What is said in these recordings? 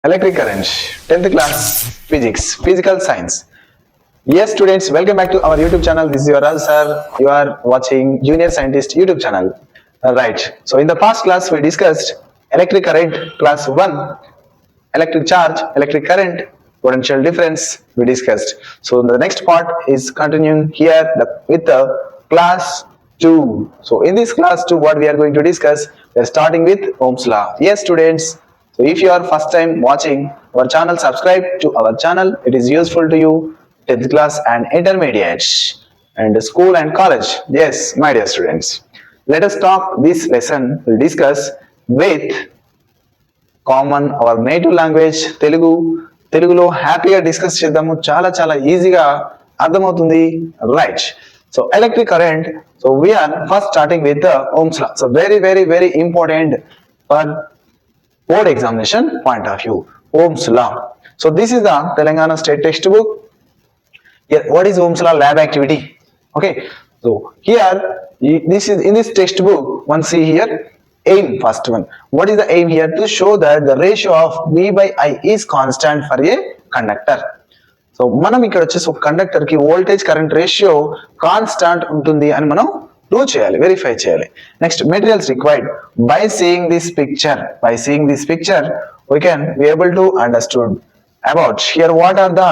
Electric current, 10th class physics, physical science. Yes, students, welcome back to our YouTube channel. This is your Raj sir. You are watching Junior Scientist YouTube channel. Right. So in the past class, we discussed electric current, class 1, electric charge, electric current, potential difference, we discussed. So the next part is continuing here with the class 2. So in this class 2, what we are going to discuss, we are starting with Ohm's law. Yes, students. So if you are first time watching our channel, subscribe to our channel. It is useful to you, 10th class and intermediate and school and college. Yes, my dear students. Let us talk this lesson. We'll discuss with common our native language తెలుగులో హ్యాపీగా discuss చేద్దాము. చాలా ఈజీగా అర్థమవుతుంది. Right. So electric current. So we are first starting with Ohm's law. So very important for board examination point of view. Ohm's law. So this is the Telangana state textbook. Here, what is Ohm's law lab activity? Okay. So here, this is in this textbook. One see here. Aim, first one. What is the aim here? To show that the ratio of V by I is constant for a conductor. So మనం ఇక్కడ వచ్చేసి ఒక conductor కి voltage current ratio constant ఉంటుంది అని మనం prove చేయాలి, verify చేయాలి. Next, materials required. By seeing this picture we can be able to understood about here what are the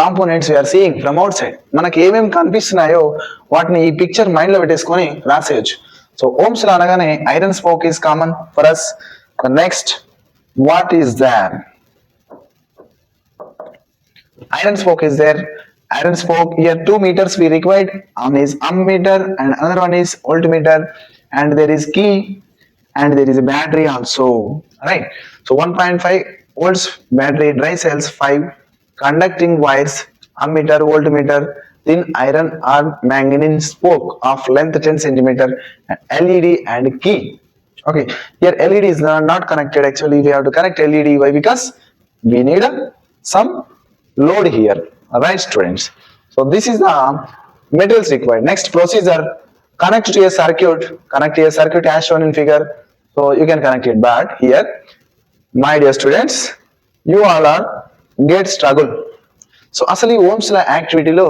components we are seeing from outside. మనకి ఏమేమి కనిపిస్తున్నాయో వాటిని ఈ పిక్చర్ మైండ్ లో పెట్టేసుకొని రాసేయచ్చు. So Ohm's law అనగానే iron spoke is common for us. The next, what is there? Iron spoke is there. Iron spoke, here 2 meters we required. One is ammeter and another one is voltmeter, and there is key and there is a battery also. Right. So 1.5 volts battery, dry cells 5, conducting wires, ammeter, voltmeter, thin iron or manganese spoke of length 10 centimeter, LED and key. Okay, here LED is not connected. Actually we have to connect LED. Why? Because we need some load here. Alright, students. So this is the materials required. Next, procedure: connect to a circuit as shown in figure. So you can connect it, but here, my dear students, you all are get struggle. So అసలు ఈ Ohm's లా యాక్టివిటీలో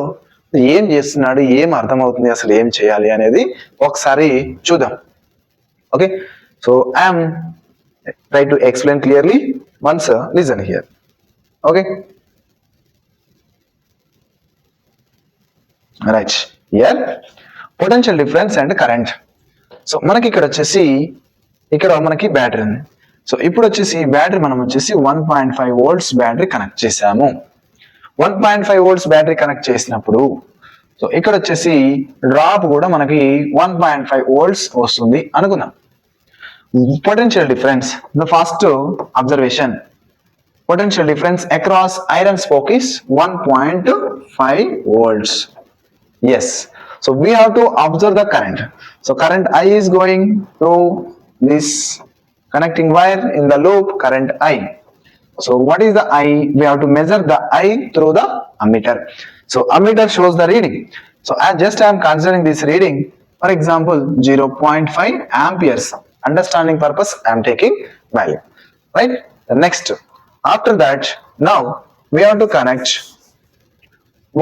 ఏం చేస్తున్నాడు, ఏం అర్థమవుతుంది, అసలు ఏం చేయాలి అనేది ఒకసారి చూద్దాం. Okay. So I'm try to explain clearly. Once listen here. Okay. Right. Here potential difference and current. So మనకి ఇక్కడ వచ్చేసి మనకి బ్యాటరీ ఉంది. సో ఇప్పుడు వచ్చేసి బ్యాటరీ మనం వచ్చేసి 1.5 volts బ్యాటరీ కనెక్ట్ చేసాము. 1.5 volts బ్యాటరీ కనెక్ట్ చేసినప్పుడు సో ఇక్కడ వచ్చేసి డ్రాప్ కూడా మనకి 1.5 volts వస్తుంది అనుకుందాం. Potential difference, the first observation, potential difference across iron spoke is 1.5 volts. Yes. So we have to observe the current. So current I is going through this connecting wire in the loop, current I. So what is the I? We have to measure the I through the ammeter. So ammeter shows the reading. So I am considering this reading. For example, 0.5 amperes. Understanding purpose, I am taking value. Right? The next. After that, now we have to connect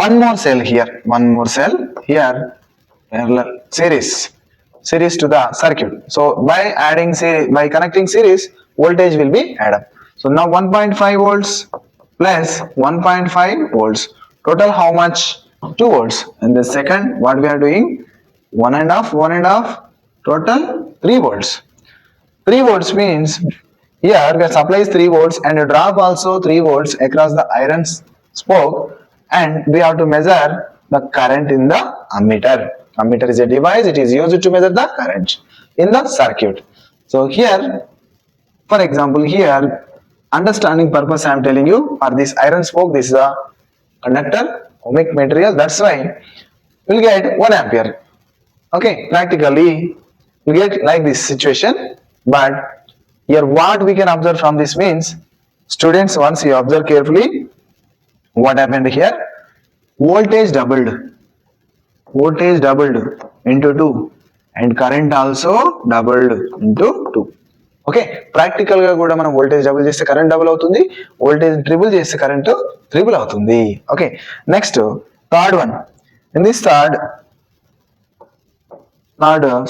one more cell here. Parallel series to the circuit. So by connecting series, voltage will be added up. So now 1.5 volts plus 1.5 volts. Total how much? 2 volts. In the second, what we are doing? 1.5. Total 3 volts. 3 volts means here we supplies 3 volts and a drop also 3 volts across the iron spoke, and we have to measure the current in the ammeter. Ammeter is a device, it is used to measure the current in the circuit. So here, for example, here, understanding purpose I am telling you, for this iron spoke, this is a conductor, ohmic material, that's why we'll get 1 ampere. Okay, practically we get like this situation, but here what we can observe from this means, students, once you observe carefully, what happened here? Voltage doubled into 2 and current also doubled into 2. Okay, practical గా కూడా మనం voltage double చేస్తే current double అవుతుంది, voltage triple చేస్తే current triple అవుతుంది. Okay, next third one. In this third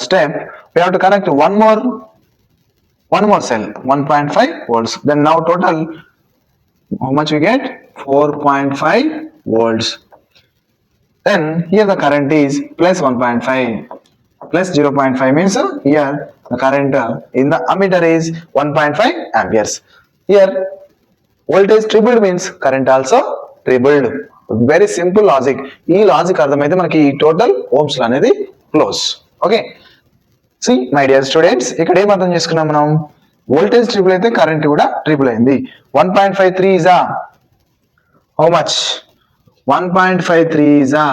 step we have to connect one more cell, 1.5 volts. Then now total how much we get? 4.5 volts. Then here the current is plus 1.5 plus 0.5 means here the current in the ammeter is 1.5 amperes. Here voltage tripled means current also tripled. Very simple logic. ఈ logic అర్థమైతే మనకి total Ohm's అనేది close. Okay, see my dear students, ఇక్కడ ఏం అర్థం చేసుకున్నాం మనం? Voltage triple అయితే కరెంట్ కూడా ట్రిపుల్ అయింది. 1.53 is a how much? 1.53 is a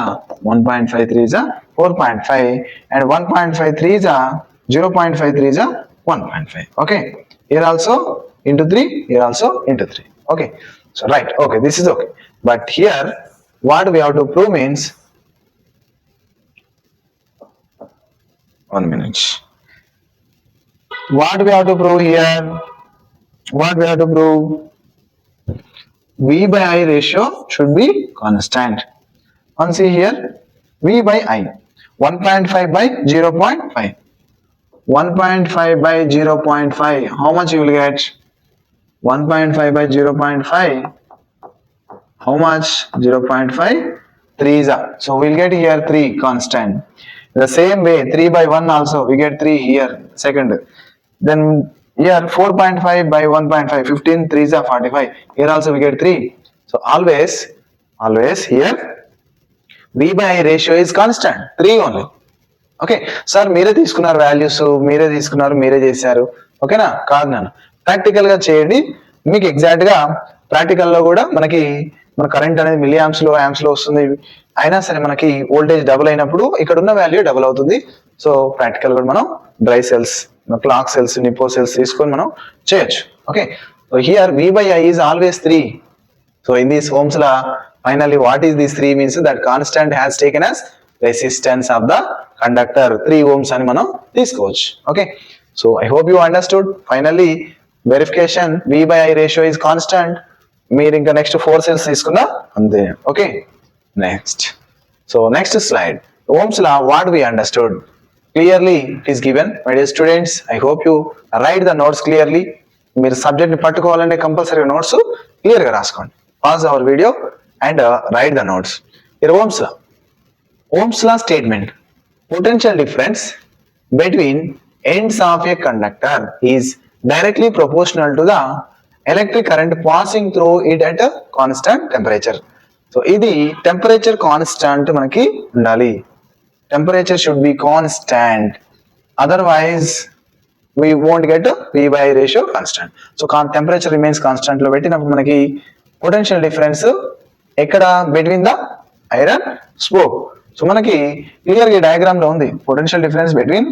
4.5 and 1.53 is a 0.53 is a 1.5. Okay, here also into 3, here also into 3. Okay, so right, okay, this is okay. But here what we have to prove means, 1 minute, what we have to prove here? What we have to prove? V by I ratio should be constant. And see here, V by I, 1.5 by 0.5. 1.5 by 0.5, how much you will get? 1.5 by 0.5, how much? 0.5, 3 is up. So we'll get here 3 constant. The same way 3 by 1 also we get 3 here, second. Then here 4.5 by 1.5, 15, 3 is 45. Here also we get 3. So always here V by I ratio is constant, 3 only. Okay sir, మీరే తీసుకున్నారు values, మీరే తీసుకున్నారు, మీరే చేశారు, ఓకేనా? కాదు నాన్న, practical గా చేయండి. మీకు ఎగ్జాక్ట్ గా ప్రాక్టికల్ లో కూడా మనకి మన కరెంట్ అనేది మిల్లీ యాంప్స్ లో వస్తుంది. అయినా సరే మనకి వోల్టేజ్ డబుల్ అయినప్పుడు ఇక్కడ ఉన్న వాల్యూ డబుల్ అవుతుంది. సో ప్రాక్టికల్ కూడా మనం dry cells, clock cells, Nippo cells తీసుకొని మనం చేయొచ్చు. Okay, so here V by I is always 3. So in this Ohm's law, finally what is this 3 means? That constant has taken as resistance of the conductor, 3 ohms అని మనం తీసుకోవచ్చు. Okay, so I hope you understood. Finally verification, V by I ratio is constant. మీరు ఇంకా next 4 cells తీసుకున్నా అంతే. Okay, next. So next slide, Ohm's law, what we understood clearly it is given. My dear students, I hope you write the notes clearly. మీరు subject ని పట్టుకోవాలంటే compulsory notes clear గా రాసుకోండి. Pause our video and write the notes. Here Ohm's law. Ohm's law statement: potential difference between ends of a conductor is directly proportional to the electric current passing through it at a constant temperature. So ఇది temperature constant మనకి ఉండాలి. Temperature should be constant, otherwise we won't get V by I ratio constant. So temperature remains constant లో పెట్టినప్పుడు మనకి potential difference ఎక్కడ? Between the iron spoke. So మనకి clear గా diagram లో ఉంది potential difference between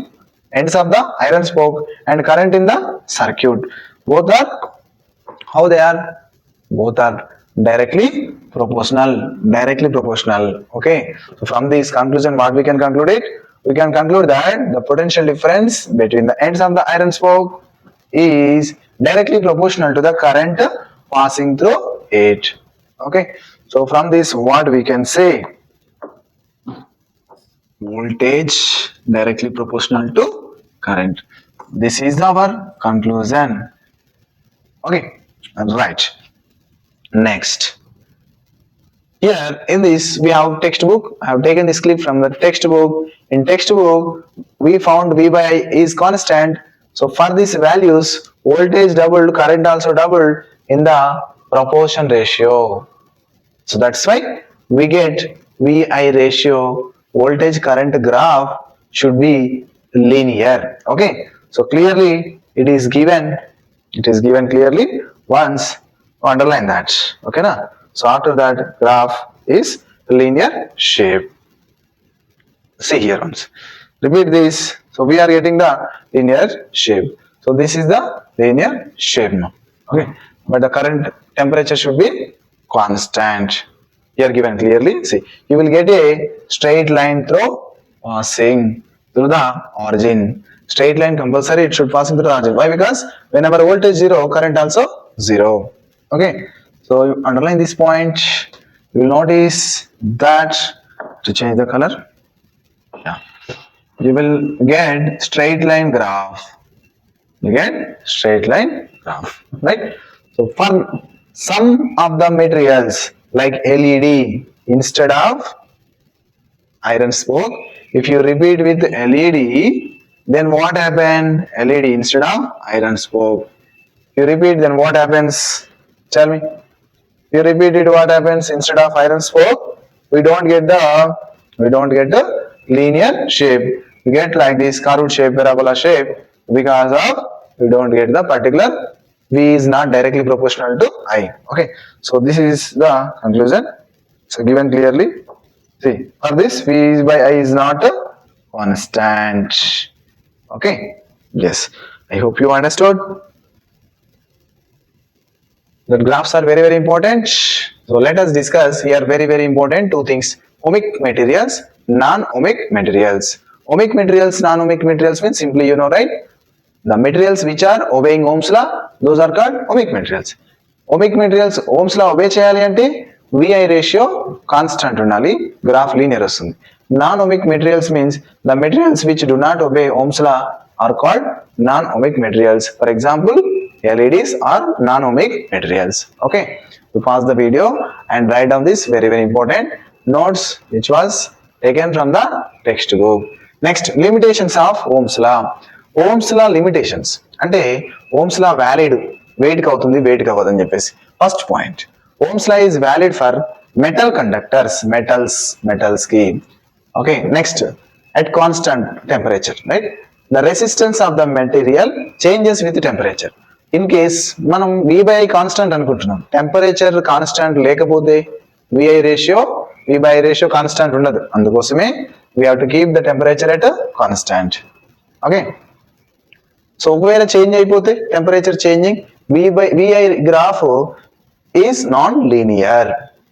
ends of the iron spoke and current in the circuit. Both are how they are? Both are directly proportional. Okay, so from this conclusion what we can conclude it? We can conclude that the potential difference between the ends of the iron spoke is directly proportional to the current passing through it. Okay, so from this what we can say? Voltage directly proportional to current. This is our conclusion. Okay, right. Next, here in this we have textbook. I have taken this clip from the textbook. In textbook we found V by I is constant. So for these values, voltage doubled, current also doubled in the proportion ratio. So that's why we get VI ratio. Voltage current graph should be linear. Okay, so clearly it is given clearly. Once underline that. Okay na? So after that graph is linear shape. See here once, repeat this. So we are getting the linear shape. So this is the linear shape now. Okay, but the current temperature should be constant. Here given clearly. See, you will get a straight line through passing through the origin. Straight line compulsory, it should pass into the origin. Why? Because whenever voltage 0, current also 0. Okay, so you underline this point. You will notice that to change the color, yeah, you will get straight line graph. You get straight line graph, right? So for some of the materials like LED instead of iron spoke, if you repeat with LED, then what happened? LED instead of iron spoke. You repeat, then what happens? Tell me. You repeat it, what happens? Instead of iron spoke, we don't get the linear shape. We get like this curved shape, parabola shape, because of we don't get the particular V is not directly proportional to I. Okay, so this is the conclusion. So given clearly, see, for this V by I is not a constant. Okay, yes, I hope you understood. The graphs are very, very important. So let us discuss here very, very important two things: ohmic materials, non-ohmic materials. Ohmic materials, non-ohmic materials means simply you know, right? The materials which are obeying Ohm's law, those are called ohmic materials. Ohmic materials Ohm's law obey cheyali ante VI ratio constant unali, graph linear vastundi. Non-ohmic materials means the materials which do not obey Ohm's law are called non-ohmic materials. For example, LEDs are non-ohmic materials. Okay, you pause the video and write down this very, very important notes which was taken from the textbook. Next, limitations of Ohm's law. Ohm's law limitations అంటే Ohm's law valid weight కి అవుతుంది, weight కి అవ్వదు అని చెప్పేసి. First point, Ohm's law is valid for metal conductors, metals కి. Okay, next, at constant temperature, right? The resistance of the material changes with temperature. In case మనం V by I constant అనుకుంటున్నాం, temperature constant లేకపోతే VI ratio constant ఉండదు. అందుకోసమే we have to keep the temperature at a constant. Okay, so ఒకవేళ change అయిపోతే temperature changing, VI graph is non linear.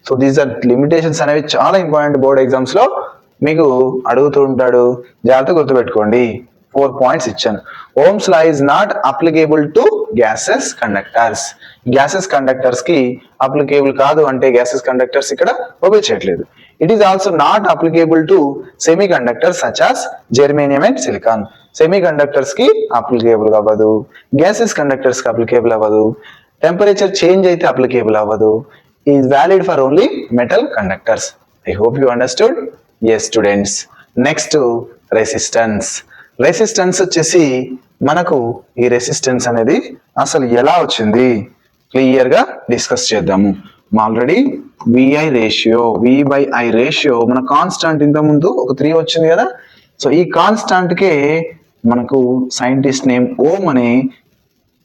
So these are limitations అనేవి చాలా important. Board exams లో మీకు అడుగుతూ ఉంటాడు, జాగ్రత్తగా గుర్తుపెట్టుకోండి. 4 points ఇచ్చాను. Ohm's law is not applicable to gases conductors. Gases conductors కి అప్లికేబుల్ కాదు అంటే gases conductors ఇక్కడ ఒబే చేయట్లేదు. It is also not applicable to semiconductors such as germanium and silicon. Semiconductors కి అప్లికేబుల్ అవ్వదు, gases conductors కి applicable అవ్వదు, temperature change అయితే అప్లికేబుల్ అవ్వదు. Is valid for only metal conductors. I hope you understood. Yes students. Next, resistance. Resistance వచ్చేసి మనకు ఈ resistance అనేది అసలు ఎలా వచ్చింది క్లియర్ గా డిస్కస్ చేద్దాము. Already VI ratio, V by I ratio మన కాన్స్టాంట్ ఇంత ముందు ఒక 3 వచ్చింది కదా. సో ఈ కాన్స్టాంట్ కే మనకు సైంటిస్ట్ నేమ్ ఓమ్ అని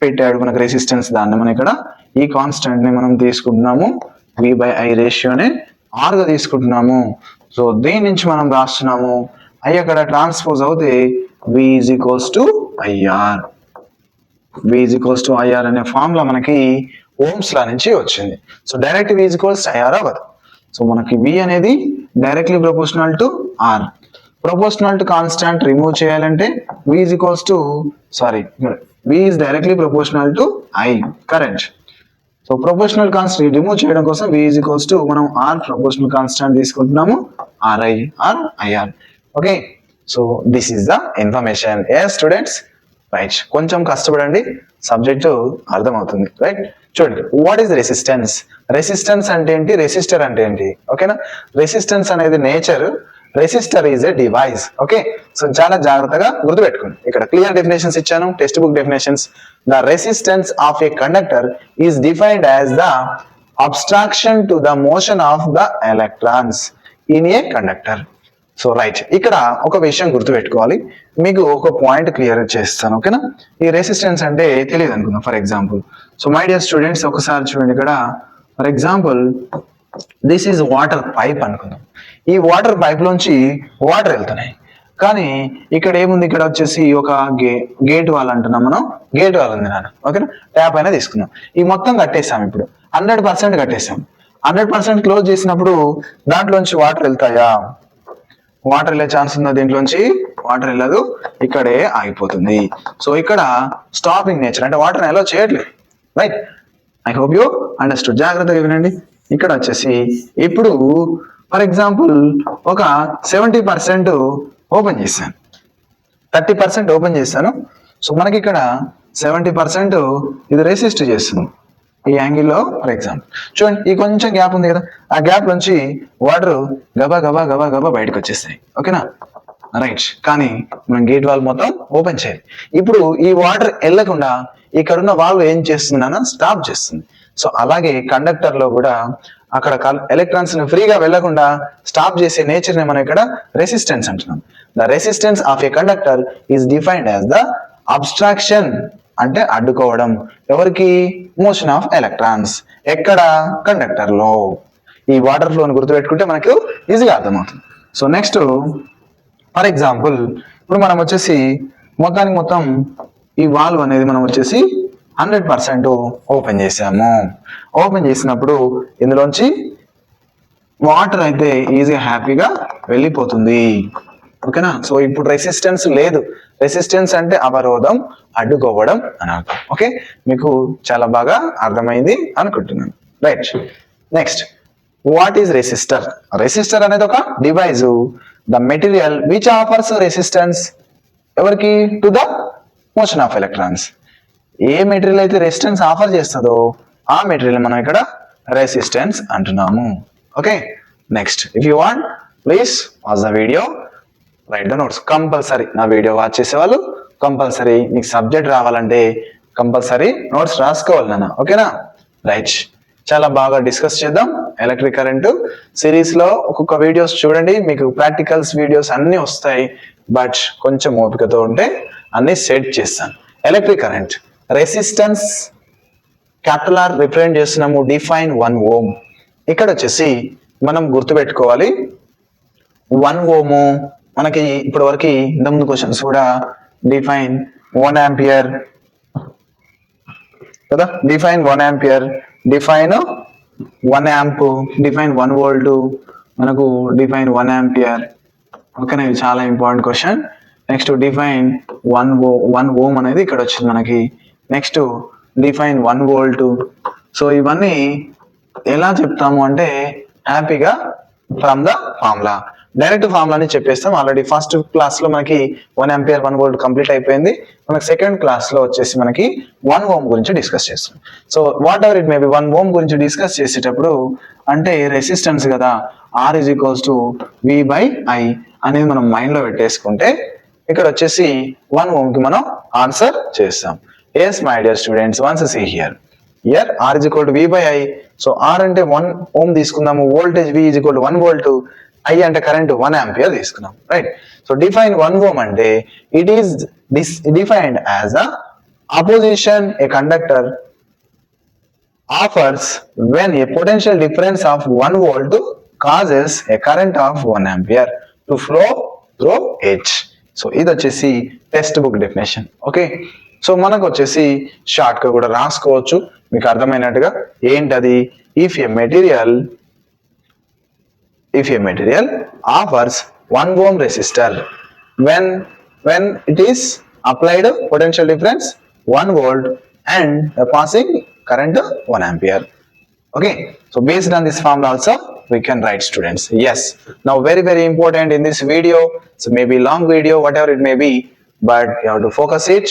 పెట్టాడు మనకు రెసిస్టెన్స్. దాన్ని మనం ఇక్కడ ఈ కాన్స్టాంట్ ని మనం తీసుకుంటున్నాము, V by I రేషియోనే R గా తీసుకుంటున్నాము. సో దీని నుంచి మనం రాస్తున్నాము, I అక్కడ ట్రాన్స్పోజ్ అవుతే V is equals to IR. V is equals to IR అనే ఫార్ములా మనకి ఓమ్స్ లా నుంచి వచ్చింది. So direct V is equals to IR అవ్వదు. సో మనకి V అనేది directly proportional to R. Proportional to constant remove చేయాలంటే V is equals to V is directly proportional to I current. So proportional constant remove చేయడం కోసం V is equals to మనం R proportional constant తీసుకుంటున్నాము, RI or IR. Okay, so this is the information. Yes students, right, కొంచెం కష్టపడండి, subject అర్థమవుతుంది. Right, చూడండి, what is resistance. Resistance అంటే ఏంటి, రెసిస్టర్ అంటే ఏంటి? ఓకేనా, రెసిస్టెన్స్ అనేది nature, resistor is a device. Okay, so చాలా జాగ్రత్తగా గుర్తుపెట్టుకోండి. ఇక్కడ క్లియర్ డెఫినేషన్స్ ఇచ్చాను, text book definitions. The resistance of a conductor is defined as the abstraction to the motion of the electrons in a conductor. So right, ఇక్కడ ఒక విషయం గుర్తుపెట్టుకోవాలి, మీకు ఒక పాయింట్ క్లియర్ చేస్తాను. ఓకేనా, ఈ రెసిస్టెన్స్ అంటే తెలియదు అనుకుందాం. For example, so my dear students ఒకసారి చూడండి, ఇక్కడ for example this is water pipe అనుకుందాం. ఈ వాటర్ పైప్ లోంచి వాటర్ వెళ్తున్నాయి, కానీ ఇక్కడ ఏముంది, ఇక్కడ వచ్చేసి ఒక గేట్ వాల్ అంటున్నాం మనం, గేట్ వాల్ ఉంది నాన్న. ఓకేనా, ట్యాప్ అయినా తీసుకుందాం. ఈ మొత్తం కట్టేసాం, ఇప్పుడు 100% కట్టేసాం. 100% క్లోజ్ చేసినప్పుడు దాంట్లోంచి వాటర్ వెళ్తాయా? వాటర్ వెళ్ళే ఛాన్స్ ఉందా? దీంట్లోంచి వాటర్ వెళ్ళదు, ఇక్కడే ఆగిపోతుంది. సో ఇక్కడ స్టాపింగ్ నేచర్ అంటే వాటర్ అలో చేయట్లేదు, right? I hope you understood. జాగ్రత్తగా వినండి. ఇక్కడ వచ్చేసి ఇప్పుడు ఫర్ ఎగ్జాంపుల్ ఒక 70% ఓపెన్ చేశాను, 30% ఓపెన్ చేశాను. సో మనకి ఇక్కడ 70% ఇది రెసిస్ట్ చేస్తుంది ఈ యాంగిల్లో. ఫర్ ఎగ్జాంపుల్ చూడండి, ఈ కొంచెం గ్యాప్ ఉంది కదా, ఆ గ్యాప్ నుంచి వాటర్ గబా గబా గబా గబా బయటకు వచ్చేస్తాయి, ఓకేనా? రైట్. కానీ మనం గేట్ వాల్వ్ మొత్తం ఓపెన్ చేయాలి. ఇప్పుడు ఈ వాటర్ వెళ్ళకుండా ఇక్కడ ఉన్న వాల్వ్ ఏం చేస్తుందన్న స్టాప్ చేస్తుంది. సో అలాగే కండక్టర్ లో కూడా అక్కడ ఎలక్ట్రాన్స్ ఫ్రీగా వెళ్లకుండా స్టాప్ చేసే నేచర్ ని మనం ఇక్కడ రెసిస్టెన్స్ అంటున్నాం. The resistance of a conductor is defined as the abstraction అంటే అడ్డుకోవడం, ఎవరికి? Motion of electrons. ఎక్కడ? కండక్టర్ లో. ఈ వాటర్ ఫ్లోని గుర్తుపెట్టుకుంటే మనకు ఈజీగా అర్థమవుతుంది. సో నెక్స్ట్ ఫర్ ఎగ్జాంపుల్ ఇప్పుడు మనం వచ్చేసి మొత్తానికి మొత్తం ఈ వాల్వ్ అనేది మనం వచ్చేసి 100% ఓపెన్ చేసాము. ఓపెన్ చేసినప్పుడు ఇందులోంచి వాటర్ అయితే ఈజీగా హ్యాపీగా వెళ్ళిపోతుంది, ఓకేనా? సో ఇప్పుడు రెసిస్టెన్స్ లేదు. రెసిస్టెన్స్ అంటే అవరోధం, అడ్డుకోవడం అని అర్థం. ఓకే, మీకు చాలా బాగా అర్థమైంది అనుకుంటున్నాను, right? Next, what is resistor? Resistor అనేది ఒక device, the material which offers resistance ఎవరికి? To the motion of electrons. ఏ మెటీరియల్ అయితే రెసిస్టెన్స్ ఆఫర్ చేస్తుందో ఆ మెటీరియల్ మనం ఇక్కడ రెసిస్టెన్స్ అంటున్నాము. Okay, next if you want please watch the video, write the notes. Compulsory నా వీడియో వాచ్ చేసేవాళ్ళు కంపల్సరీ మీకు సబ్జెక్ట్ రావాలంటే కంపల్సరీ నోట్స్ రాసుకోవాలి నాన్న, ఓకేనా? రైట్, చాలా బాగా డిస్కస్ చేద్దాం. ఎలక్ట్రిక్ కరెంట్ సిరీస్ లో ఒక్కొక్క వీడియోస్ చూడండి, మీకు ప్రాక్టికల్స్ వీడియోస్ అన్ని వస్తాయి. బట్ కొంచెం ఓపికతో ఉంటే అన్ని సెట్ చేస్తాను. Electric current resistance capital R represent చేస్తున్నాము. Define 1 ohm. ఇక్కడ వచ్చేసి మనం గుర్తుపెట్టుకోవాలి 1 ohm మనకి ఇప్పటి వరకు ఇంతకుముందు క్వశ్చన్స్ కూడా డిఫైన్ 1 ampere కదా, define 1 ampere, define 1 amp, define 1 volt, మనకు డిఫైన్ 1 ampere. ఓకేనా, ఇది చాలా important question. Next define 1 ohm అనేది ఇక్కడ వచ్చింది మనకి. Next define 1 volt. సో ఇవన్నీ ఎలా చెప్తాము అంటే హ్యాపీగా ఫ్రమ్ ద ఫార్ములా, డైరెక్ట్ ఫార్ములాని చెప్పేస్తాం. ఆల్రెడీ ఫస్ట్ క్లాస్ లో మనకి 1 ampere 1 volt కంప్లీట్ అయిపోయింది. మనకి సెకండ్ క్లాస్ లో వచ్చేసి మనకి 1 ohm గురించి డిస్కస్ చేస్తాం. So what ever it may be 1 ohm గురించి డిస్కస్ చేసేటప్పుడు అంటే రెసిస్టెన్స్ కదా, R is equals to V/I అనేది మనం మైండ్ లో పెట్టేసుకుంటే ఇక్కడ వచ్చేసి 1 ohm కి మనం ఆన్సర్ చేస్తాం. Yes my dear students, once see here R is equal to V/I. So R అంటే 1 ohm తీసుకుందాము, voltage V is equal to 1 volt, I అంటే కరెంట్ 1 ampere తీసుకున్నాం, రైట్? సో డిఫైన్ 1 ohm అంటే it is defined as a opposition a conductor offers when a potential difference of 1 volt causes a current of 1 ampere to flow through it. So ఇది వచ్చేసి text book definition. Okay, so మనకు వచ్చేసి short గా కూడా రాసుకోవచ్చు మీకు అర్థమైనట్టుగా. ఏంటది? If A material offers 1 ohm resistor when it is applied potential difference 1 volt and the passing current 1 ampere. Okay, so based on this formula also we can write, students. Yes, now very important in this video, so maybe long video whatever it may be, but you have to focus it.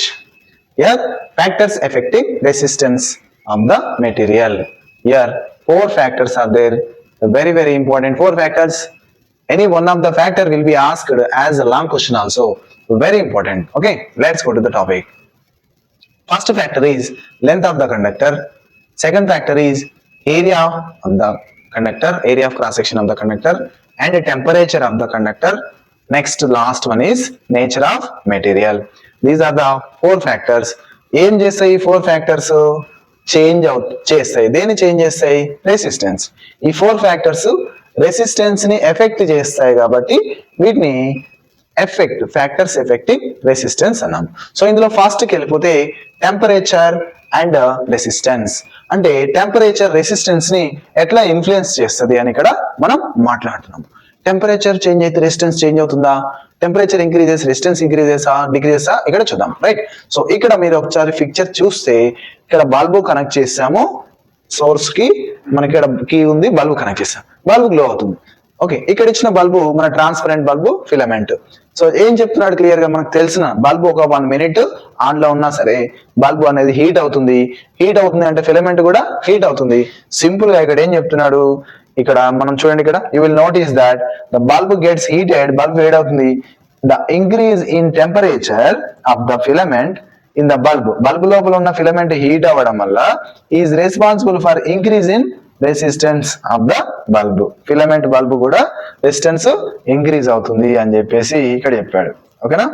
Here factors affecting resistance of the material. Here 4 factors are there, very important 4 factors. Any one of the factor will be asked as a long question also, very important. Okay, let's go to the topic. First factor is length of the conductor. Second factor is area of the conductor, area of cross section of the conductor, and the temperature of the conductor. Next, last one is nature of material. These are the 4 factors. ఏం చేస్తాయి 4 factors? Change out చేస్తాయి. దేన్ని change చేస్తాయి? Resistance. ఈ 4 factors resistance ని effect చేస్తాయి కాబట్టి వీటిని ఫ్యాక్టర్స్ ఎఫెక్టింగ్ రెసిస్టెన్స్ అన్నాం. సో ఇందులో ఫస్ట్ కి వెళ్ళిపోతే టెంపరేచర్ అండ్ రెసిస్టెన్స్. అంటే టెంపరేచర్ రెసిస్టెన్స్ ని ఎట్లా ఇన్ఫ్లుయెన్స్ చేస్తుంది అని ఇక్కడ మనం మాట్లాడుతున్నాం. టెంపరేచర్ చేంజ్ అయితే రెసిస్టెన్స్ చేంజ్ అవుతుందా? Temperature increases, resistance increases decreases ఇక్కడ చూద్దాం. రైట్, సో ఇక్కడ మీరు ఒకసారి పిక్చర్ చూస్తే ఇక్కడ బల్బు కనెక్ట్ చేసాము, సోర్స్ కి మనకి ఇక్కడ కీ ఉంది, బల్బు కనెక్ట్ చేసాం, బల్బు గ్లో అవుతుంది. ఓకే, ఇక్కడ ఇచ్చిన బల్బు మన ట్రాన్స్పరెంట్ బల్బు ఫిలమెంట్. సో ఏం చెప్తున్నాడు క్లియర్ గా మనకు తెలిసిన బల్బు ఒక 1 minute ఆన్ లో ఉన్నా సరే బల్బు అనేది హీట్ అవుతుంది. హీట్ అవుతుంది అంటే ఫిలమెంట్ కూడా హీట్ అవుతుంది. సింపుల్ గా ఇక్కడ ఏం చెప్తున్నాడు, ఇక్కడ మనం చూడండి, ఇక్కడ you will notice that the bulb gets heated, bulb వేడవుతుంది. The increase in temperature of the filament in the bulb లోపల ఉన్న ఫిలమెంట్ హీట్ అవ్వడం వల్ల is responsible for increase in resistance of the bulb. Filament bulb కూడా resistance increase అవుతుంది అని చెప్పేసి ఇక్కడ చెప్పాడు. ఓకేనా,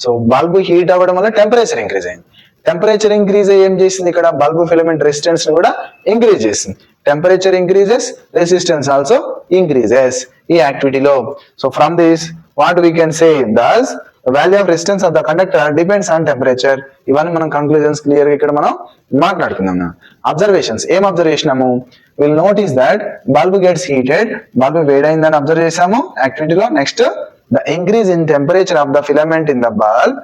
సో బల్బ్ హీట్ అవ్వడం వల్ల టెంపరేచర్ ఇంక్రీజ్ అయింది. టెంపరేచర్ ఇంక్రీజ్ అయ్యి ఏం చేసింది, ఇక్కడ బల్బ్ ఫిలమెంట్ రెసిస్టెన్స్ ని కూడా ఇంక్రీజ్ చేసింది. Temperature increases, resistance also increases ఈ యాక్టివిటీలో. So from this what we can say, thus value of resistance of the conductor depends on temperature. ఇవన్నీ మనం కంక్లూజన్స్ క్లియర్ గా ఇక్కడ మనం మాట్లాడుకుందాం. అబ్జర్వేషన్స్ ఏం అబ్జర్వ్ చేసినాము, will notice that bulb gets heated, bulb వేడైందని అబ్జర్వ్ చేసాము యాక్టివిటీలో. Next, the increase in temperature of the filament in the bulb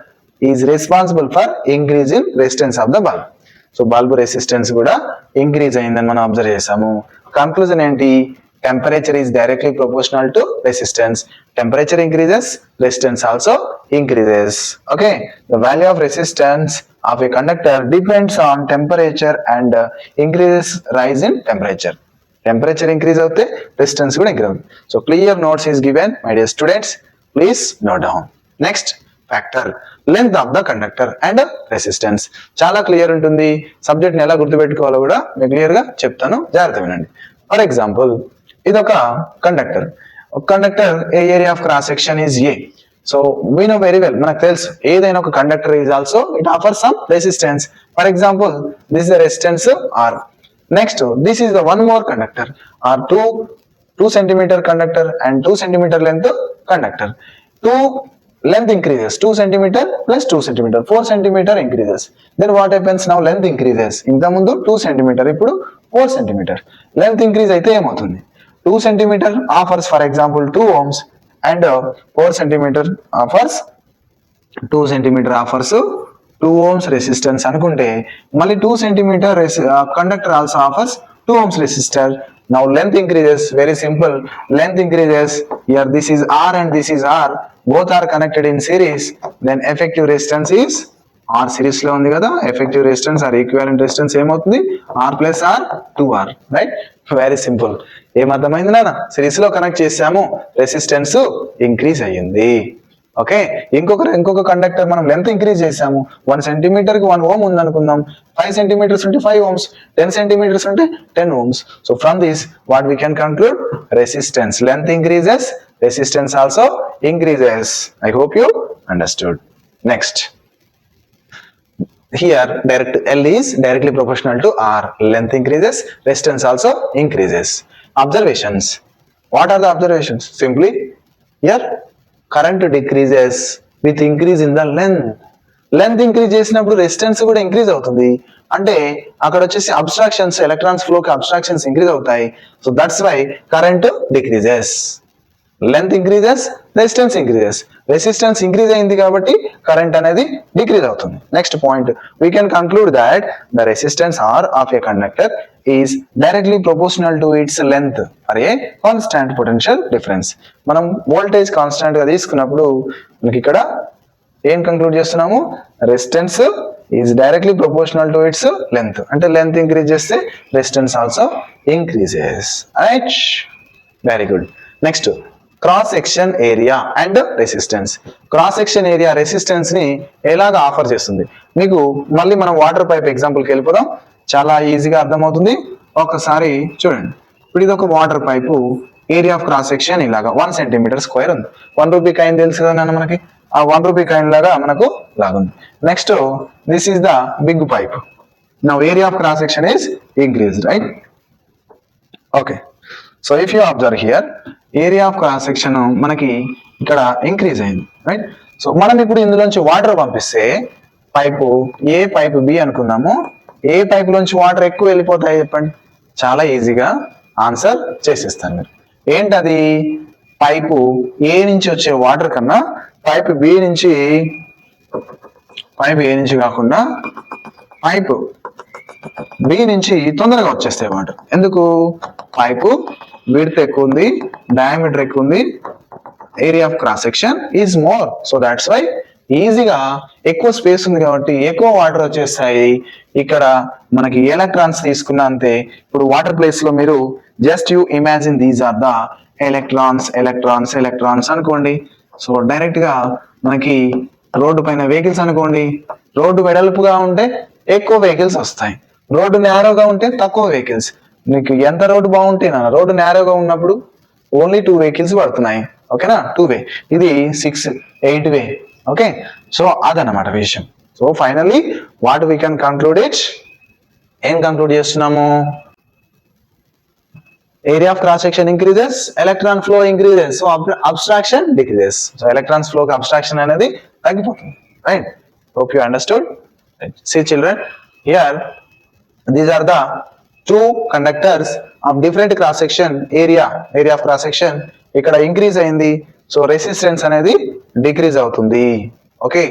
is responsible for increase in resistance of the bulb. So bulb resistance కూడా increase అయిందని మనం observe చేసాము. Conclusion ఏంటి, temperature is directly proportional to resistance. Temperature increases, resistance also increases. Okay, the value of resistance of a conductor depends on temperature and increases rise in temperature. Temperature increase avute resistance kuda increase avuthundi. So clear notes is given, my dear students, please note down. Next factor, length of the conductor and resistance. చాలా clear ఉంటుంది. Subject ని ఎలా గుర్తుపెట్టుకోవాలో కూడా మీకు clear గా చెప్తాను, జాగ్రత్త వినండి. ఫర్ ఎగ్జాంపుల్, ఇదొక conductor. Conductor area of cross section is A. So we know very well, మనకు తెలుసు ఏదైనా ఒక conductor is also it offer some resistance. For example, this is the resistance R. Next, this is the one more conductor or 2 centimeter conductor and 2 centimeter length conductor. 2 length increases, 2 centimeter plus 2 centimeter, 4 centimeter increases. Then what happens now, length increases. ఇంత ముందు 2 centimeter, ఇప్పుడు 4 centimeter. Length increase అయితే ఏమవుతుంది, 2 centimeter offers for example 2 ohms and 4 centimeter offers 2 centimeter offers 2 ohms resistance అనుకుంటే, మళ్ళీ 2 centimeter conductor also offers 2 ohms resistor. Now length increases, very simple, length increases. Here this is R and this is R, both are connected in series, then effective resistance is R. Series లో ఉంది కదా, effective resistance are equivalent resistance ఏమవుతుంది, R plus R 2R. Right, very simple. ఏమర్థమైంది నాన్న, series లో connect చేసాము, resistance increase అయ్యింది. Okay, ఇంకొక కండక్టర్ మనం లెంత్ ఇంక్రీజ్ చేసాము. 1 centimeter కి 1 ohm ఉంది అనుకుందాం, 5 centimeters ఉంటే 5 ohms, 10 centimeters ఉంటే 10 ohms. So from this what we can conclude, resistance, length increases, resistance also increases. I hope you understood. Next, here direct L is directly proportional to R, length increases, resistance also increases. Observations, what are the observations? Simply here current decreases with increase in the length. Length increase చేసినప్పుడు resistance కూడా increase అవుతుంది. అంటే అక్కడ వచ్చేసి obstructions, electrons flow కి obstructions increase అవుతాయి. So that's why current decreases. Length increases, resistance increases. Resistance increase అయింది కాబట్టి కరెంట్ అనేది డిక్రీజ్ అవుతుంది. Next point, we can conclude that the resistance R of a conductor is directly proportional to its length for a constant potential difference. మనం voltage constant గా తీసుకున్నప్పుడు మనకి ఇక్కడ ఏం కంక్లూడ్ చేస్తున్నాము, resistance is directly proportional to its length. అంటే length increase చేస్తే resistance also increases. Right, very good. Next, cross section area and resistance. Cross section area resistance ని ఎలాగ ఆఫర్ చేస్తుంది మీకు, మళ్ళీ మనం వాటర్ పైప్ ఎగ్జాంపుల్కి వెళ్ళిపోదాం, చాలా ఈజీగా అర్థమవుతుంది. ఒకసారి చూడండి, ఇప్పుడు ఇది ఒక water pipe, area of cross section ఇలాగా 1 centimeter square ఉంది. 1 rupee కాయిన్ తెలుసు కదా నాన్న మనకి, ఆ 1 rupee కాయిన్ లాగా మనకు లాగుంది. Next, this is the big pipe. Now area of cross section is increased, right? Okay, so if you observe here, area of cross section మనకి ఇక్కడ ఇంక్రీజ్ అయింది, రైట్? సో మనం ఇప్పుడు ఇందులోంచి వాటర్ పంపిస్తే, పైపు ఏ, పైపు బి అనుకున్నాము, ఏ pipe లోంచి water ఎక్కువ వెళ్ళిపోతాయి చెప్పండి? చాలా ఈజీగా ఆన్సర్ చేసేస్తాను మీరు. ఏంటది, పైపు ఏ నుంచి వచ్చే వాటర్ కన్నా పైప్ బి నుంచి కాకుండా పైప్ బి నుంచి తొందరగా వచ్చేస్తాయి వాటర్. ఎందుకు? పైపు విడ్త్ ఎక్కువ ఉంది, డయామీటర్ ఎక్కువ ఉంది, area of cross section is more. So that's why ఈజీగా ఎక్కువ స్పేస్ ఉంది కాబట్టి ఎక్కువ వాటర్ వచ్చేస్తాయి. ఇక్కడ మనకి ఎలక్ట్రాన్స్ తీసుకున్నా అంతే. ఇప్పుడు వాటర్ ప్లేస్ లో మీరు just you imagine these are the electrons అనుకోండి. సో డైరెక్ట్ గా మనకి రోడ్డు పైన వెహికల్స్ అనుకోండి. రోడ్డు వెడల్పుగా ఉంటే ఎక్కువ వెహికల్స్ వస్తాయి, రోడ్డు నేరోగా ఉంటే తక్కువ వెహికల్స్. మీకు ఎంత రోడ్డు బాగుంటే రోడ్డు నేరోగా ఉన్నప్పుడు ఓన్లీ 2 వెహికల్స్ పడుతున్నాయి. ఓకేనా? 2 వే, ఇది 6, 8 వే. ఓకే, సో అదనమాట విషయం. So finally what we can conclude it, ఏం కంక్లూడ్ చేస్తున్నాము? Area of cross section increases, electron flow increases, so abstraction decreases. So electrons flow abstraction అనేది తగ్గిపోతుంది. Right, hope you understood. See children, here these are the 2 conductors of different cross section area of cross section. ఇక్కడ increase అయింది, so resistance అనేది decrease అవుతుంది. Okay,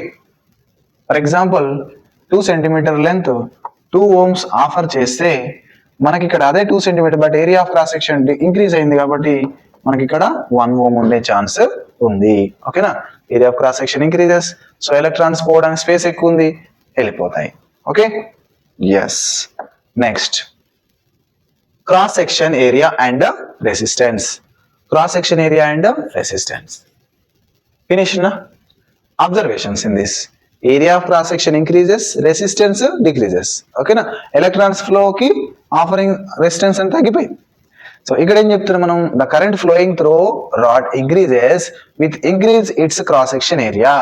for example 2 centimetre length 2 ohms offer చేస్తే మనకి ఇక్కడ అదే 2 centimetre, but area of cross section increase అయింది కాబట్టి మనకి ఇక్కడ 1 ohm ఉండే ఛాన్స్ ఉంది. ఓకేనా? Area of cross section increases, so electrons పోవడానికి స్పేస్ ఎక్కువ ఉంది, వెళ్ళిపోతాయి. Okay, yes. Next, cross section area and resistance. Cross section area and resistance finish నా? Observations in this. Area of cross section increases, resistance decreases. ఓకేనా? Electrons ఫ్లోకి offering resistance అని తగ్గిపోయింది. So ఇక్కడ ఏం చెప్తున్నాం మనం? The current flowing through rod increases with increase its cross section area.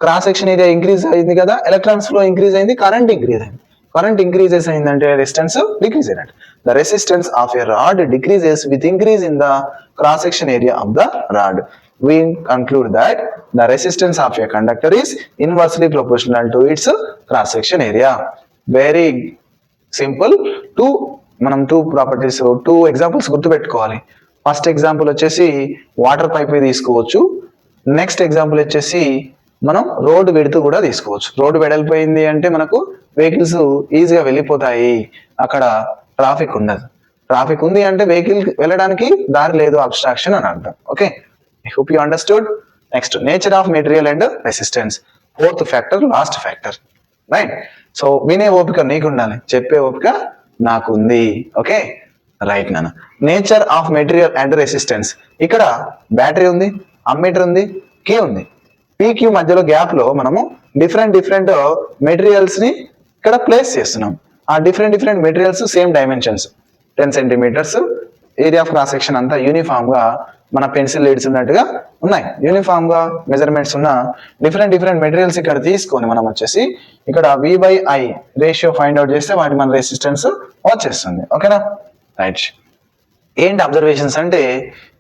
Cross section area increase అయింది కదా, ఎలక్ట్రాన్స్ ఫ్లో ఇంక్రీజ్ అయింది, కరెంట్ ఇంక్రీజ్ అయింది. కరెంట్ ఇంక్రీజెస్ అయిందంటే రెసిస్టెన్స్ డిక్రీజ్ అయినట్టు. The resistance of a rod decreases with increase in the cross section area of the rod. We conclude that the resistance of a conductor is inversely proportional to its cross section area. Very simple. మనం 2 properties, 2 examples గుర్తుపెట్టుకోవాలి. First example వచ్చేసి water pipe తీసుకోవచ్చు. Next example వచ్చేసి మనం road వెడుతూ కూడా తీసుకోవచ్చు. Road వెడల్పోయింది అంటే మనకు వెహికల్స్ ఈజీగా వెళ్ళిపోతాయి, అక్కడ ట్రాఫిక్ ఉండదు. ట్రాఫిక్ ఉంది అంటే వెహికల్ వెళ్ళడానికి దారి లేదు, అబ్స్ట్రాక్షన్ అని అర్థం. Okay, I hope you understood. Next, nature of material and resistance. 4th factor, last factor. Right? So, వినే ఓపిక నీకు ఉండాలి, చెప్పే ఓపిక నాకు ఉంది. ఓకే, రైట్ నాన్న. Nature of material and resistance. ఇక్కడ బ్యాటరీ ఉంది, అమ్మీటర్ ఉంది, కే ఉంది. పీక్యూ మధ్యలో గ్యాప్ లో మనము డిఫరెంట్ మెటీరియల్స్ ని ఇక్కడ ప్లేస్ చేస్తున్నాం. ఆ different materials same dimensions, 10 centimetres. Area of cross section అంతా యూనిఫామ్ గా మన పెన్సిల్ లీడ్స్ ఉన్నట్టుగా ఉన్నాయి. యూనిఫామ్ గా మెజర్మెంట్స్ ఉన్న డిఫరెంట్ మెటీరియల్స్ ఇక్కడ తీసుకొని మనం వచ్చేసి ఇక్కడ V/I రేషియో ఫైండ్ అవుట్ చేస్తే వాటి మన రెసిస్టెన్స్ వచ్చేస్తుంది. ఓకేనా? రైట్. ఏంటి అబ్జర్వేషన్స్ అంటే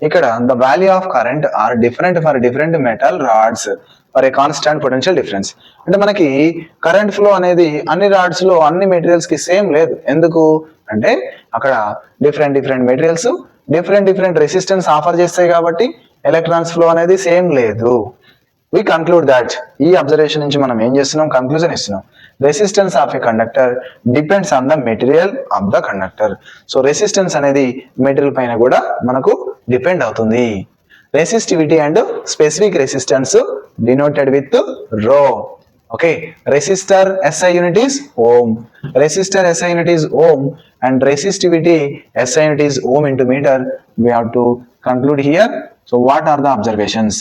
ఇక్కడ the value of current are different for different metal rods for a constant potential difference. అంటే మనకి కరెంట్ ఫ్లో అనేది అన్ని రాడ్స్ లో అన్ని మెటీరియల్స్ కి సేమ్ లేదు. ఎందుకు అంటే అక్కడ different materials different resistance offer చేస్తాయి కాబట్టి ఎలక్ట్రాన్స్ ఫ్లో అనేది సేమ్ లేదు. వి కన్క్లూడ్ దట్, ఈ అబ్జర్వేషన్ నుంచి మనం ఏం చేస్తున్నాం? కన్క్లూజన్ ఇస్తున్నాం. Resistance of a conductor depends on the material of the conductor. So resistance అనేది మెటీరియల్ పైన కూడా మనకు డిపెండ్ అవుతుంది. Resistivity and specific resistance denoted with రో. Okay, resistor SI unit is ohm, resistor SI unit is ohm, and resistivity SI unit is ohm into meter. We have to conclude here. So what are the observations?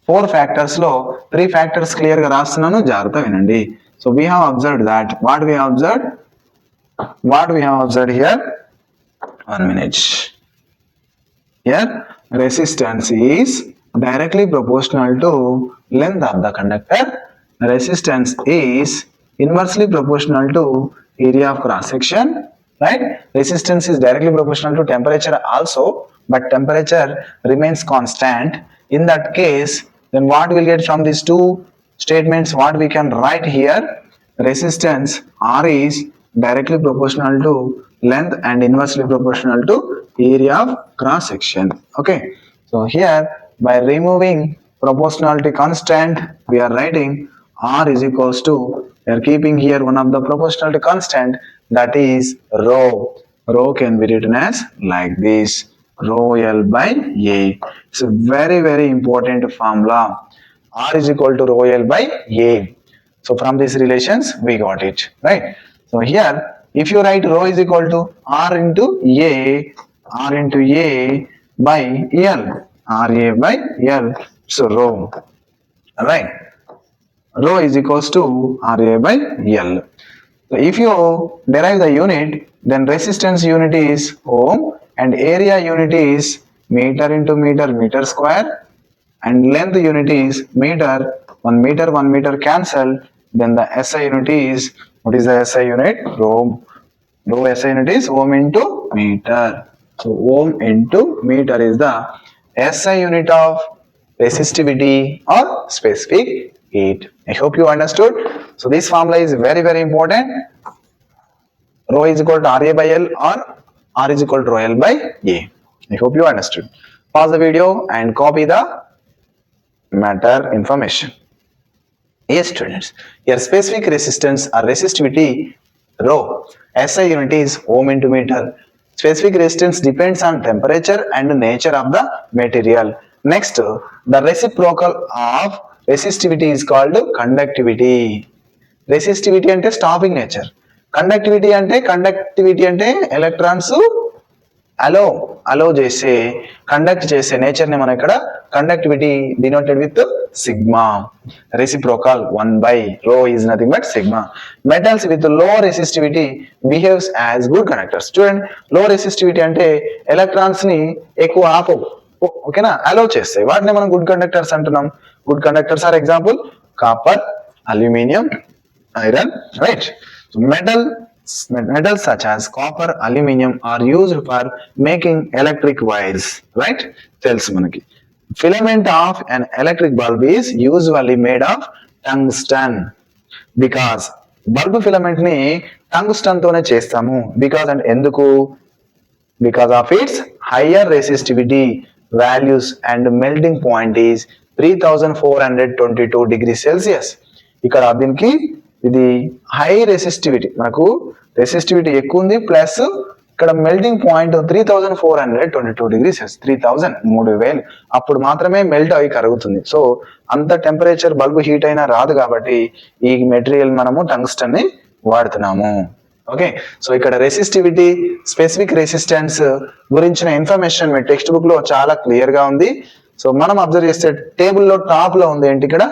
4 factors lo 3 factors clear ga rastunnanu, jagrata vinandi. So we have observed that, what we have observed here, 1 minute. Here resistance is directly proportional to length of the conductor. Resistance is inversely proportional to area of cross section. Right? Resistance is directly proportional to temperature also, but temperature remains constant. In that case, then what we'll get from these 2 statements? What we can write here? Resistance R is directly proportional to length and inversely proportional to area of cross section. Okay, so here by removing proportionality constant, we are writing R is equals to, we are keeping here one of the proportionality constant, that is rho. Rho can be written as like this, rho L by A. It's a very important formula. R is equal to rho L by A. So from these relations we got it, right? So here if you write rho is equal to R into A by L, RA by L, so rho, right? Rho is equals to RA by L. So if you derive the unit, then resistance unit is ohm and area unit is meter into meter, meter square, and length unit is meter. 1 meter cancel, then the SI unit is, what is the SI unit? Ohm. Rho SI unit is ohm into meter. So ohm into meter is the SI unit of resistivity or specific heat. I hope you understood. So this formula is very important. Rho is equal to RA by L or R is equal to rho L by A. I hope you understood. Pause the video and copy the matter information. Yes students, here specific resistance or resistivity rho, SI unit is ohm into meter. Specific resistance depends on temperature and nature of the material. Next, the reciprocal of resistivity is called conductivity. Resistivity అంటే stopping nature, conductivity అంటే electrons అలో చేసే, conduct చేసే nature ని మనం ఇక్కడ conductivity denoted with sigma. Reciprocal 1 by rho is nothing but sigma. Metals with low resistivity behaves as good conductors. చూడండి, లో resistivity అంటే ఎలక్ట్రాన్స్ ని ఎక్కువ ఓకేనా, అలో చేస్తాయి, వాటిని మనం గుడ్ కండక్టర్స్ అంటున్నాం. Good conductors are example copper, aluminium, iron, right? So metals such as copper, aluminum are used for making electric wires, right? Tells manaki. Filament of an electric bulb is usually made of tungsten because bulb filament ni tungsten tone chestamu. Because and enduku, because of its higher resistivity values and melting point is 3422 degrees Celsius. ఇక్కడ దీనికి ఇది high resistivity, మనకు resistivity ఎక్కువ ఉంది, plus ఇక్కడ melting point 3422 degrees, 3000 అప్పుడు మాత్రమే melt అవి కరుగుతుంది. సో అంత టెంపరేచర్ బల్బ్ హీట్ అయినా రాదు, కాబట్టి ఈ మెటీరియల్ మనము టంగ్స్టన్ ని వాడుతున్నాము. ఓకే, సో ఇక్కడ రెసిస్టివిటీ, స్పెసిఫిక్ రెసిస్టెన్స్ గురించిన ఇన్ఫర్మేషన్ మీ టెక్స్ట్ బుక్ లో చాలా క్లియర్ గా ఉంది. సో మనం అబ్జర్వ్ చేస్తే టేబుల్లో టాప్ లో ఉంది ఏంటి, ఇక్కడ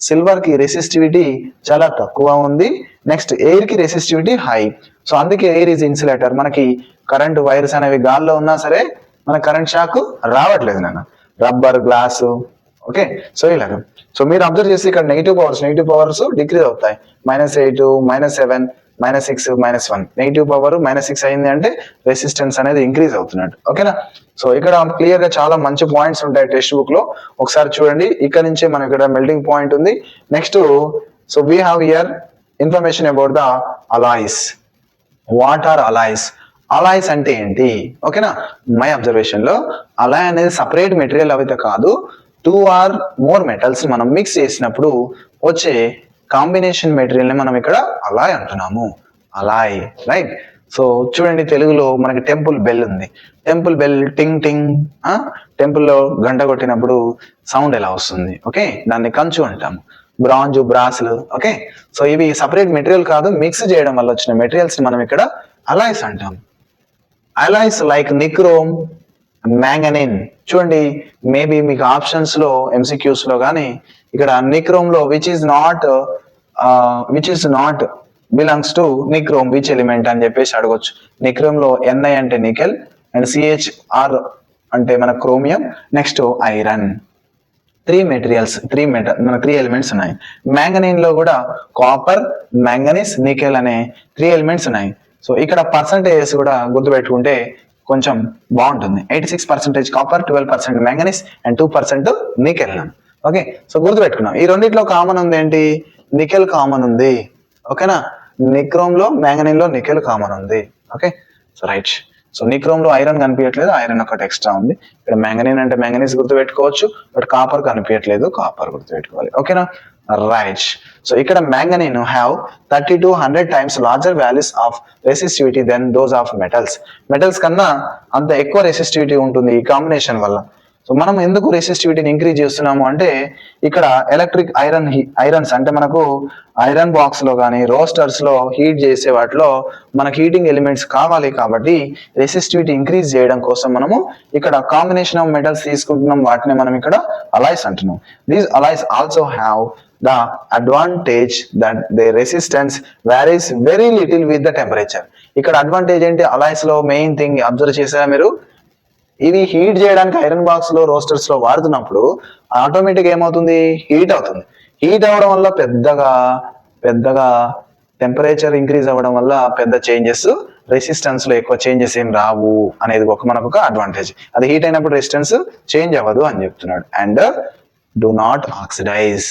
సిల్వర్ కి రెసిస్టివిటీ చాలా తక్కువ ఉంది. నెక్స్ట్ ఎయిర్ కి రెసిస్టివిటీ హై. సో అందుకే ఎయిర్ ఈజ్ ఇన్సులేటర్. మనకి కరెంట్ వైర్స్ అనేవి గాల్లో ఉన్నా సరే మన కరెంట్ షాక్ రావట్లేదు నాన్న. Rubber, glass, okay. సో ఇలాగ, సో మీరు అబ్జర్వ్ చేస్తే ఇక్కడ నెగిటివ్ పవర్స్ డిక్రీజ్ అవుతాయి. -8, -7, -6, -1. నెగిటివ్ పవర్ -6 అయింది అంటే రెసిస్టెన్స్ అనేది ఇంక్రీజ్ అవుతున్నట్టు, ఓకేనా. సో ఇక్కడ క్లియర్ గా చాలా మంచి పాయింట్స్ ఉంటాయి టెక్స్ట్ బుక్ లో, ఒకసారి చూడండి. ఇక్కడ నుంచే మనకి ఇక్కడ మెల్టింగ్ పాయింట్ ఉంది. Next, so we have here information about the alloys. What are alloys? Alloys అంటే ఏంటి, ఓకేనా. మై అబ్జర్వేషన్ లో అలాయ్ అనేది సపరేట్ మెటీరియల్ అయితే కాదు, 2 or more మెటల్స్ మనం మిక్స్ చేసినప్పుడు వచ్చే కాంబినేషన్ మెటీరియల్ ని మనం ఇక్కడ అలాయ్ అంటున్నాము. అలాయ్, రైట్. సో చూడండి, తెలుగులో మనకి టెంపుల్ బెల్ ఉంది. టెంపుల్ బెల్ టింగ్ టింగ్, టెంపుల్లో గంట కొట్టినప్పుడు సౌండ్ ఎలా వస్తుంది, ఓకే, దాన్ని కంచు అంటాము. బ్రాంజ్, బ్రాస్లు, ఓకే. సో ఇవి సపరేట్ మెటీరియల్ కాదు, మిక్స్ చేయడం వల్ల వచ్చిన మెటీరియల్స్ ని మనం ఇక్కడ అలాయ్స్ అంటాం. Alloys like nichrome, manganin. చూడండి, మేబీ మీకు ఆప్షన్స్ లో MCQs లో కానీ ఇక్కడ నిక్రోమ్ లో which is not belongs to nichrome, which element అని చెప్పేసి అడగొచ్చు. నిక్రోమ్ లో Ni అంటే నికెల్ అండ్ CHR అంటే మన chromium, next iron. 3 materials, 3 elements ఉన్నాయి. మ్యాంగనీన్ లో కూడా కాపర్, మ్యాంగనీస్, నికెల్ అనే 3 ఎలిమెంట్స్ ఉన్నాయి. సో ఇక్కడ పర్సంటేజెస్ కూడా గుర్తుపెట్టుకుంటే కొంచెం బాగుంటుంది. 86% copper, 12% manganese and 2% nickel. Okay, so గుర్తుపెట్టుకున్నాం. ఈ రెండిట్లో కామన్ ఉంది ఏంటి, నికెల్ కామన్ ఉంది, ఓకేనా. నిక్రోమ్ లో, మ్యాంగనీన్ లో నికెల్ కామన్ ఉంది, okay. So right. So nichrome లో ఐరన్ కనిపించట్లేదు, ఐరన్ ఒకటి ఎక్స్ట్రా ఉంది. ఇక్కడ మ్యాంగనీస్ అంటే మ్యాంగనీస్ గుర్తుపెట్టుకోవచ్చు, బట్ కాపర్ కనిపించట్లేదు, కాపర్ గుర్తుపెట్టుకోవాలి. ఓకేనా, రైట్. సో ఇక్కడ manganin have 30 to 100 times larger values of resistivity than those of metals. Metals కన్నా అంత ఎక్కువ రెసిస్టివిటీ ఉంటుంది ఈ కాంబినేషన్ వల్ల. సో మనం ఎందుకు రెసిస్టివిటీని ఇంక్రీజ్ చేస్తున్నాము అంటే ఇక్కడ ఎలక్ట్రిక్ ఐరన్స్ అంటే మనకు ఐరన్ బాక్స్ లో కానీ రోస్టర్స్ లో హీట్ చేసే వాటిలో మనకి హీటింగ్ ఎలిమెంట్స్ కావాలి కాబట్టి రెసిస్టివిటీ ఇంక్రీజ్ చేయడం కోసం మనము ఇక్కడ కాంబినేషన్ ఆఫ్ మెటల్స్ తీసుకుంటున్నాం, వాటిని మనం ఇక్కడ అలాయ్స్ అంటున్నాం. These alloys also have the advantage that their resistance varies very little with the temperature. ఇక్కడ అడ్వాంటేజ్ ఏంటి, అలాయ్స్ లో మెయిన్ థింగ్ అబ్జర్వ్ చేసారా మీరు, ఇవి హీట్ చేయడానికి ఐరన్ బాక్స్ లో రోస్టర్స్ లో వాడుతున్నప్పుడు ఆటోమేటిక్ ఏమవుతుంది, హీట్ అవుతుంది. హీట్ అవ్వడం వల్ల పెద్దగా టెంపరేచర్ ఇంక్రీజ్ అవ్వడం వల్ల పెద్ద చేంజెస్, రెసిస్టెన్స్ లో ఎక్కువ చేంజెస్ ఏం రావు అనేది మనకు ఒక అడ్వాంటేజ్. అది హీట్ అయినప్పుడు రెసిస్టెన్స్ చేంజ్ అవ్వదు అని చెప్తున్నాడు. అండ్ డు నాట్ ఆక్సిడైజ్,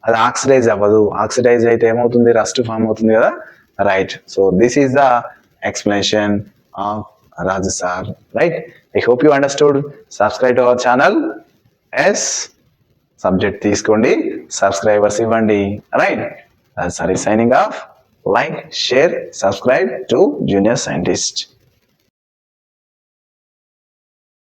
అది ఆక్సిడైజ్ అవ్వదు. ఆక్సిడైజ్ అయితే ఏమవుతుంది, రస్ట్ ఫామ్ అవుతుంది కదా, right. So this is the explanation of Raju sir, right? I hope you understood. Subscribe to our channel. Yes, subject తీసుకోండి, subscribers ఇవ్వండి, right? Raju sir is signing off. Like, share, subscribe to Junior Scientist.